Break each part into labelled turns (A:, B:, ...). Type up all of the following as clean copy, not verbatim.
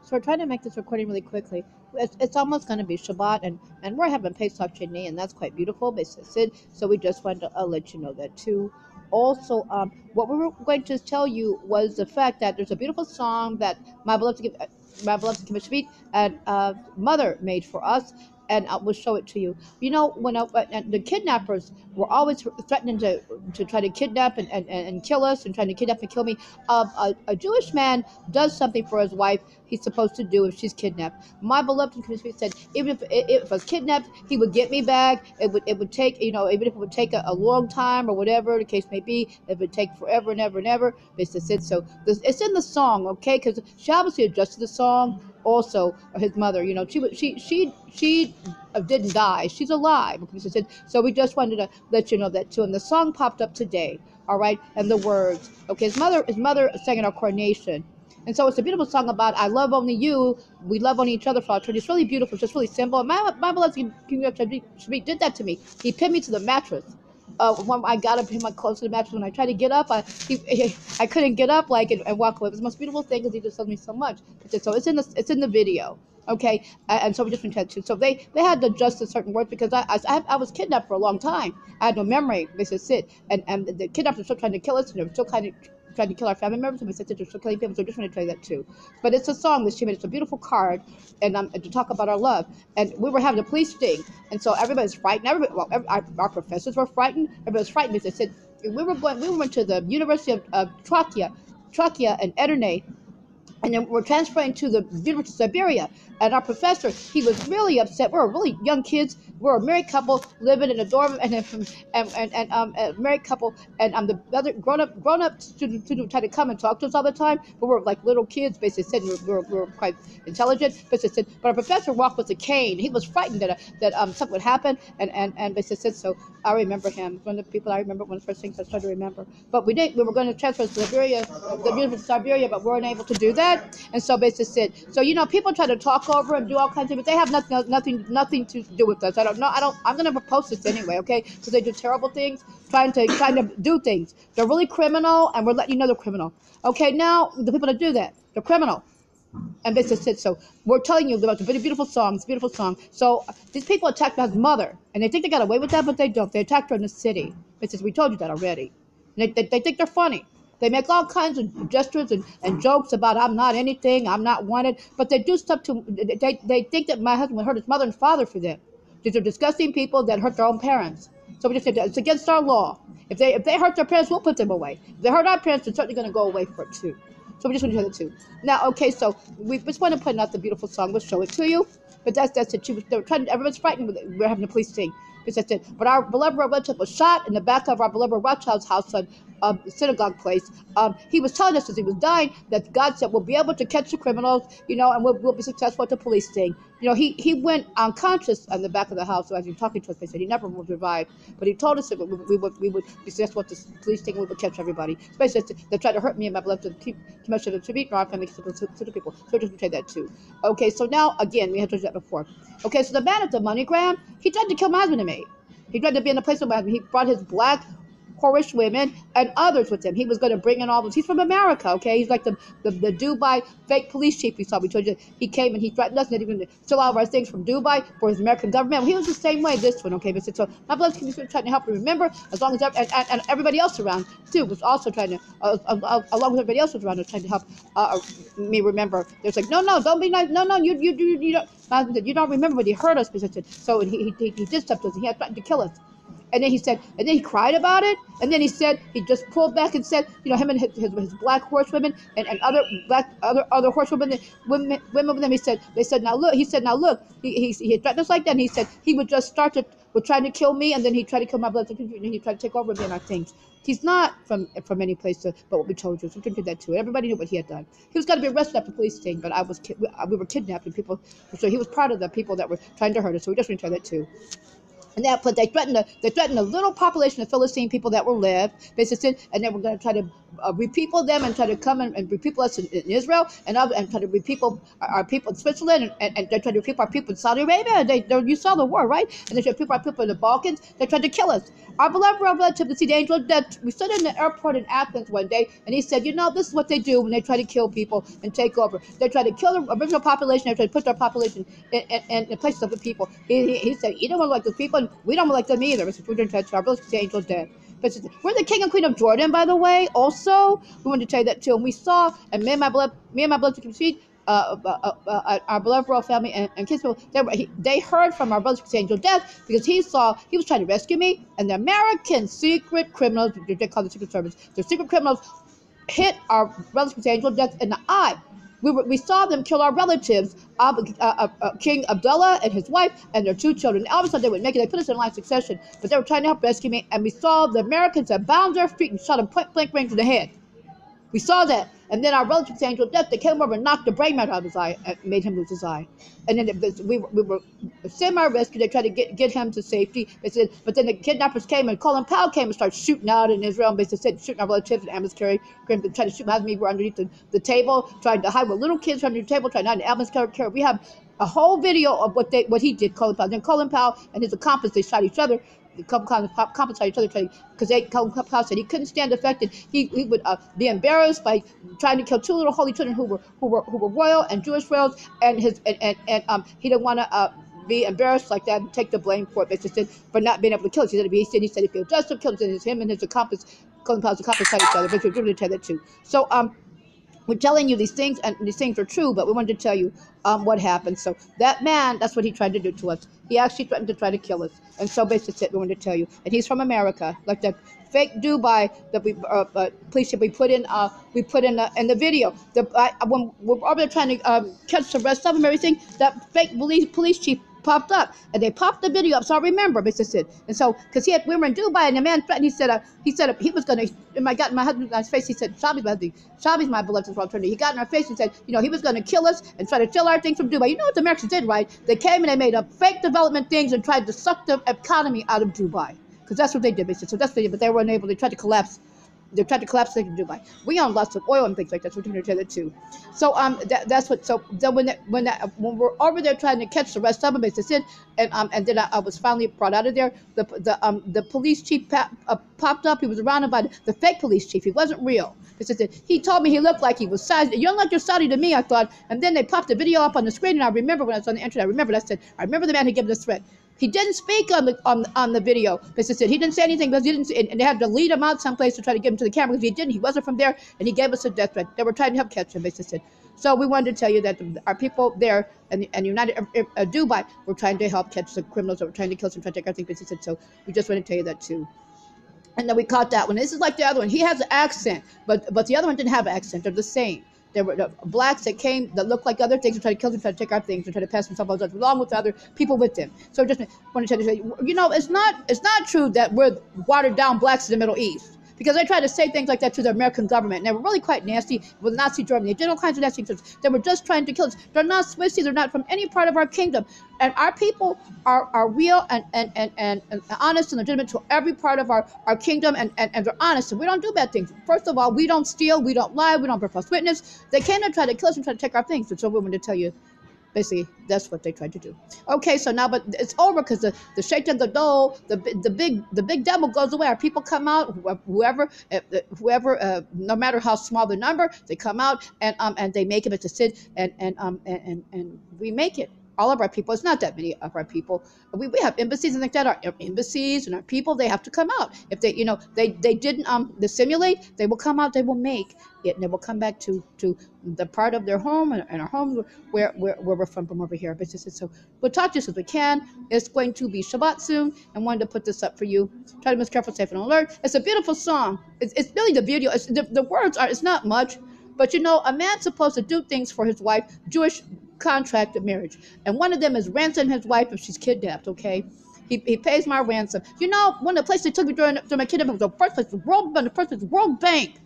A: So we're trying to make this recording really quickly. It's almost going to be Shabbat, and we're having Pesach Sheni, and that's quite beautiful. So we just wanted to let you know that too. Also, what we were going to tell you was the fact that there's a beautiful song that my beloved Kimishvit and mother made for us, and I will show it to you. You know, when the kidnappers were always threatening to try to kidnap and kill us, and trying to kidnap and kill me. A Jewish man does something for his wife he's supposed to do if she's kidnapped. My beloved Kimishvit said, even if I was kidnapped, he would get me back. It would take, you know, even if it would take a long time or whatever the case may be, it would take forever and ever and ever. So it's in the song, okay? Because she obviously adjusted the song. Also, his mother, you know, she didn't die. She's alive. So we just wanted to let you know that too. And the song popped up today, all right? And the words, okay? His mother sang in our coronation. And so it's a beautiful song about I love only you. We love only each other for our church. It's really beautiful. It's just really simple. My beloved Shabby did that to me. He pinned me to the mattress. When I got up, him close to the mattress. When I tried to get up, I couldn't get up and walk away. It was the most beautiful thing because he just loved me so much. So it's in the video, okay? And so we just went to. So they had to adjust to certain words because I was kidnapped for a long time. I had no memory. They said sit, and the kidnappers were still trying to kill us, and they were still trying to kill our family members, and we said they're still killing people. So I just want to tell you that too. But it's a song that she made. It's a beautiful card, and to talk about our love. And we were having a police sting, and so everybody's frightened. Our professors were frightened. Everybody was frightened because they said we went to the University of Trachea and Edernay. And then we're transferring to the University of Siberia. And our professor, he was really upset. We were really young kids. We're a married couple living in a dorm, and a married couple, and the other grown up student tried to come and talk to us all the time. But we're like little kids. Basically said we were quite intelligent. But our professor walked with a cane. He was frightened that something would happen. And basically said, so I remember him. One of the people I remember, one of the first things I started to remember. But we were going to transfer to Siberia, the University of Siberia, but we weren't able to do that. And so basically said, so you know, people try to talk over and do all kinds of things, but they have nothing to do with us. I'm gonna post this anyway, okay? Because they do terrible things, trying to do things. They're really criminal, and we're letting you know they're criminal. Okay, now the people that do that, they're criminal. And basically said, so we're telling you about the beautiful song. It's a beautiful song. So these people attacked my mother, and they think they got away with that, but they don't. They attacked her in the city. It says, we told you that already. And they think they're funny. They make all kinds of gestures and jokes about I'm not anything, I'm not wanted, but they do stuff to, they think that my husband would hurt his mother and father for them. These are disgusting people that hurt their own parents. So we just said it's against our law. If they hurt their parents, we'll put them away. If they hurt our parents, they're certainly going to go away for it too. So we just want to hear that too. Now, okay, so we just want to put out the beautiful song. We'll show it to you. But that's it. They were trying. Everyone's frightened. We're having the police sing. That's it. But our beloved relative was shot in the back of our beloved Rothschild's house on synagogue place. He was telling us as he was dying that God said we'll be able to catch the criminals, you know, and we'll be successful at the police thing. You know, he went unconscious on the back of the house. So as he was talking to us, they said he never was revived. But he told us that we would be successful at the police thing. We would catch everybody. So basically, they tried to hurt me and my beloved commission to beat our family to the people. So just say that too. Okay, so now again, we had to do that before. Okay, so the man at the MoneyGram, he tried to kill my husband and me. He tried to be in the place of my husband. He brought his black Polish women and others with him. He was going to bring in all those. He's from America, okay? He's like the Dubai fake police chief we saw. We told you he came and he threatened us and even steal all of our things from Dubai for his American government. Well, he was the same way, this one, okay? But so my blood community trying to help me remember, as long as and everybody else around too was also trying to, along with everybody else was around, was trying to help me remember. They're like, no, don't be nice. No, you don't. You don't remember, but he hurt us. So he did stuff to us. He had threatened to kill us. And then he cried about it. And then he said, he just pulled back and said, you know, him and his black horsewomen and other horsewomen, women with them. They said, now look, he had threatened us like that. And he said he would just would trying to kill me. And then he'd try to kill my blood. And he'd try to take over me and our things. He's not from any place, but what we told you. So we did that too. Everybody knew what he had done. He was going to be arrested after the police thing, but we were kidnapped and people. So he was proud of the people that were trying to hurt us. So we just returned that too. And they threatened the little population of Philistine people that were left, basically, and they were going to try to repeople them and try to come and repeople us in Israel and try to repeople our people in Switzerland and they tried to repeople our people in Saudi Arabia. You saw the war, right? And they tried to repeople our people in the Balkans. They tried to kill us. Our beloved relative, to see the angel of death. We stood in the airport in Athens one day, and he said, this is what they do when they try to kill people and take over. They try to kill the original population. They try to put their population in places of the people. He said, you don't like those people, and we don't like them either. We're going to touch our brothers, the angel of death. But we're the king and queen of Jordan, by the way. Also, we wanted to tell you that too. And we saw, and me and my beloved feet, our beloved royal family and kids, they heard from our brothers, the angel of death, because he was trying to rescue me, and the American secret criminals, they call the secret service, the secret criminals hit our brothers, the angel of death in the eye. We saw them kill our relatives, King Abdullah and his wife and their 2 children. And obviously they would make it. They put us in line of succession, but they were trying to help rescue me. And we saw the Americans that bound their feet and shot them point blank range in the head. We saw that. And then our relatives, angel of death, they came over and knocked the brain matter out of his eye and made him lose his eye. And then we were semi-rescued. They tried to get him to safety. They said, but then the kidnappers came and Colin Powell came and started shooting out in Israel. And basically said, shooting our relatives and ambulance carry. Tried to shoot me. We were underneath the table, trying to hide with little kids underneath the table, trying to hide an ambulance carry. We have a whole video of what he did, Colin Powell. Then Colin Powell and his accomplice, they shot each other. Compensate each other because Colin Powell said he couldn't stand the fact that he would be embarrassed by trying to kill 2 little holy children who were royal and Jewish royals, and he didn't want to be embarrassed like that and take the blame for it. Basically, for not being able to kill us. He said if he does kill us, it's him and his accomplice, Colin Powell's accomplice, shot each other. But we're going to tell that too. So we're telling you these things, and these things are true, but we wanted to tell you what happened. So that man, that's what he tried to do to us. He actually threatened to try to kill us. And so basically, we wanted to tell you. And he's from America, like the fake Dubai that we police we put in the video. When we're over there trying to catch the rest of them, everything, that fake police chief popped up, and they popped the video up. So I remember, basically, and so because we were in Dubai, and the man threatened. He said he was going to. And I got in my husband's face. He said, "Shabby's my beloved alternative." He got in our face and said, he was going to kill us and try to steal our things from Dubai. You know what the Americans did, right? They came and they made up fake development things and tried to suck the economy out of Dubai, because that's what they did, basically. So that's what they did, but they were unable. They tried to collapse. They tried to collapse things in Dubai. We own lots of oil and things like that. So we're going to tell that too. So that's what. So when we're over there trying to catch the rest of them, they said, and then I was finally brought out of there. The police chief popped up. He was surrounded by the fake police chief. He wasn't real. He told me he looked like he was Saudi. You don't look like Saudi to me, I thought. And then they popped the video up on the screen, and I remember when I was on the internet. I remember the man who gave the threat. He didn't speak on the video. He didn't say anything because he didn't. And they had to lead him out someplace to try to get him to the camera because he didn't. He wasn't from there, and he gave us a death threat. They were trying to help catch him, basically. So we wanted to tell you that our people there and United Dubai were trying to help catch the criminals that were trying to kill us and try to take our things, basically. So we just wanted to tell you that too. And then we caught that one. This is like the other one. He has an accent, but the other one didn't have an accent. They're the same. There were the blacks that came that looked like other things and tried to kill them, tried to take our things, and tried to pass themselves off along with the other people with them. So just want to tell you, it's not true that we're watered down blacks in the Middle East. Because they tried to say things like that to the American government, and they were really quite nasty with Nazi Germany. They did all kinds of nasty things. They were just trying to kill us. They're not Swissies. They're not from any part of our kingdom. And our people are real and honest and legitimate to every part of our kingdom, and they're honest. And we don't do bad things. First of all, we don't steal. We don't lie. We don't bear false witness. They came to try to kill us and try to take our things. And so we wanted to tell you, basically, that's what they tried to do. Okay, so now, but it's over because the Shaitan Gadol, the big devil goes away. Our people come out, whoever, no matter how small the number, they come out and they make it as a sin, and we make it. All of our people, it's not that many of our people. We have embassies and like that. Our embassies and our people, they have to come out. If they, they didn't dissimulate, they will come out. They will make it, and they will come back to the part of their home and our home where we're from over here. But so we'll talk to you as we can. It's going to be Shabbat soon, and wanted to put this up for you. Try to be careful, safe, and alert. It's a beautiful song. It's really the video. The words are. It's not much, but a man's supposed to do things for his wife. Jewish contract of marriage, and one of them is ransom his wife if she's kidnapped. Okay, he pays my ransom. One of the places they took me during my kidnapping was the first place, World Bank,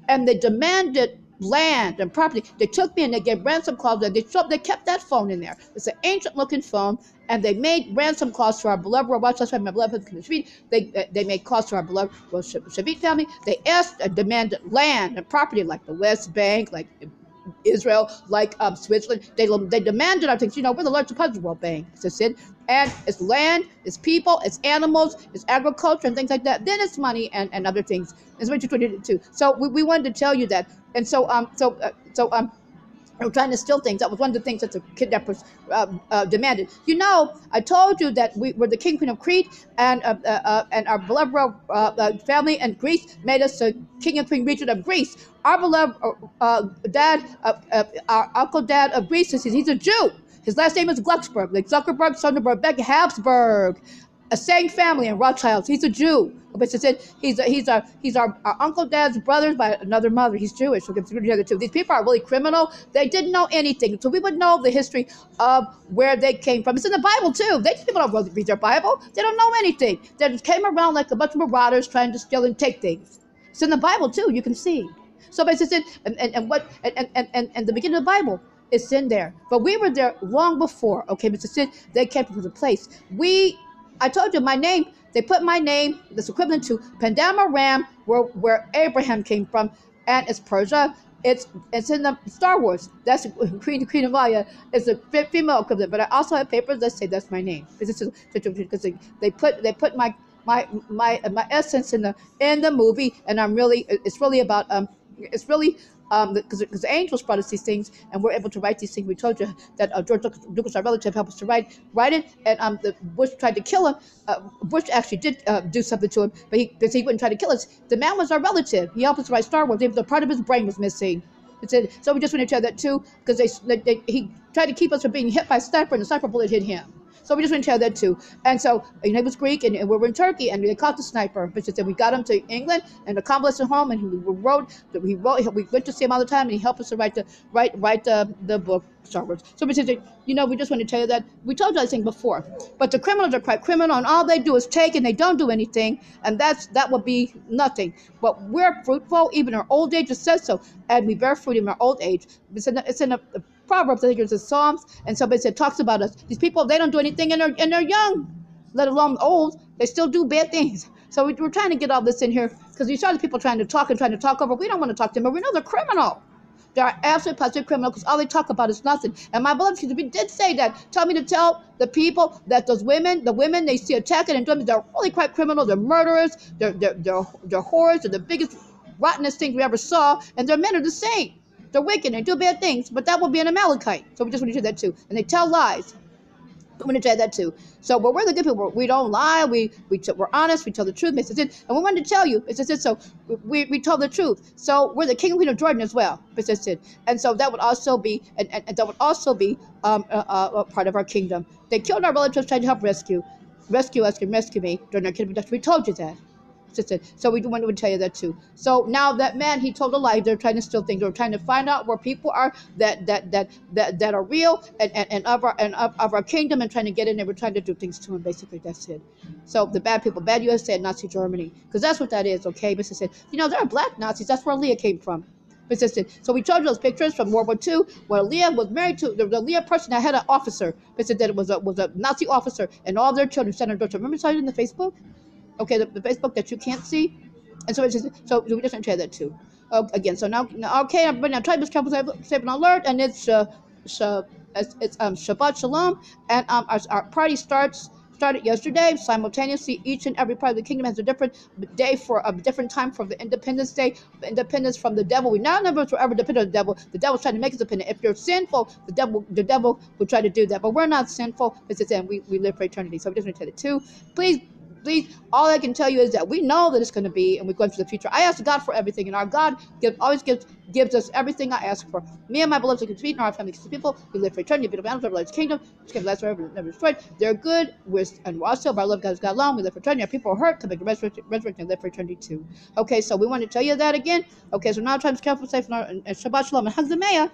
A: and they demanded land and property. They took me and they gave ransom clause. They kept that phone in there. It's an ancient looking phone, and they made ransom clause to our beloved Rosh Hashanah, my beloved Shavit. They made clause to our beloved Shavit family. They asked and demanded land and property like the West Bank, like Israel, like Switzerland. They demanded our things. You know, we're the largest deposit world bank. It's it. And it's land, it's people, it's animals, it's agriculture and things like that. Then it's money and other things. It's what you're trying to do. So we wanted to tell you that. And they were trying to steal things. That was one of the things that the kidnappers demanded. You know, I told you that we were the king queen of Crete, and our beloved family in Greece made us the king and queen regent of Greece. Our beloved dad, our uncle dad of Greece, he's a Jew. His last name is Glucksberg, like Zuckerberg, Sonderberg, Beck, Habsburg. A same family in Rothschilds. He's a Jew. He's our uncle dad's brothers by another mother. He's Jewish. We'll get together too. These people are really criminal. They didn't know anything. So we would know the history of where they came from. It's in the Bible too. People don't really read their Bible. They don't know anything. They just came around like a bunch of marauders trying to steal and take things. It's in the Bible too. You can see. So basically, and the beginning of the Bible. It's in there. But we were there long before. Okay, Mr. Sid, they came from the place. I told you my name, they put my name, that's equivalent to Pandam Aram, where Abraham came from, and it's Persia. It's in the Star Wars. That's Queen of Maya. It's a female equivalent, but I also have papers that say that's my name. Because they put my essence in the movie, and it's really about because the angels brought us these things, and we're able to write these things. We told you that George Lucas, our relative, helped us to write it, and the Bush tried to kill him. Bush actually did do something to him, but because he wouldn't try to kill us. The man was our relative. He helped us to write Star Wars. The part of his brain was missing. So we just want to tell that too, because he tried to keep us from being hit by a sniper, and the sniper bullet hit him. So we just want to tell that too. And so he was Greek, and we were in Turkey, and they caught the sniper. But we got him to England and a convalescent home, and we went to see him all the time, and he helped us to write the book Star Wars. So we just want to tell you that we told you that thing before. But the criminals are quite criminal, and all they do is take, and they don't do anything, and that would be nothing. But we're fruitful, even our old age. It says so, and we bear fruit in our old age. It's in a Proverbs, I think it's the Psalms, and somebody said talks about us. These people, they don't do anything, and they're young, let alone old. They still do bad things. So we're trying to get all this in here because we saw the people trying to talk over. We don't want to talk to them, but we know they're criminal. They're absolute positive criminal because all they talk about is nothing. And my beloved, we did say that. Tell me to tell the people that the women they see attacking and doing, they're really quite criminal. They're murderers. They're whores. They're the biggest, rottenest things we ever saw. And their men are the same. They're wicked, they do bad things, but that will be an Amalekite. So we just want to do that too. And they tell lies. I'm going to tell that too. So, but we're the good people. We don't lie. We're honest. We tell the truth. And we wanted to tell you. So we told the truth. So we're the king and queen of Jordan as well. And so that would also be, and that would also be a part of our kingdom. They killed our relatives trying to help rescue us and rescue me during our kingdom. We told you that. So we wanted to tell you that too. So now that man, he told a lie. They're trying to steal things. They're trying to find out where people are that are real and of our kingdom, and trying to get in there. We're trying to do things to them. Basically, that's it. So the bad people, bad USA and Nazi Germany, because that's what that is. Okay, but there are black Nazis. That's where Leah came from. So we showed you those pictures from World War II where Leah was married to the Leah person that had an officer. That it was a Nazi officer, and all their children sent her daughter. Remember, saw it in the Facebook. Okay, the Facebook that you can't see, and so we just want to share that too. Again, so now okay, I'm bringing Tribal Saving Alert, and it's Shabbat Shalom, and our party started yesterday simultaneously. Each and every part of the kingdom has a different day for a different time for the Independence Day, independence from the devil. We now never forever depend on the devil. The devil's trying to make us dependent. If you're sinful, the devil will try to do that, but we're not sinful. We live for eternity. So we just want to tell it too. Please, all I can tell you is that we know that it's going to be, and we're going to the future. I ask God for everything, and our God always gives us everything I ask for. Me and my beloved and our family people, we live for eternity. Beautiful animals, our Lord's kingdom, which can last forever, never destroyed. They're good, and we're also, our love God is God alone. We live for eternity. Our people are hurt, come back to resurrection, and live for eternity too. Okay, so we want to tell you that again. Okay, so now time to careful, safe, and Shabbat Shalom, and Hazamea.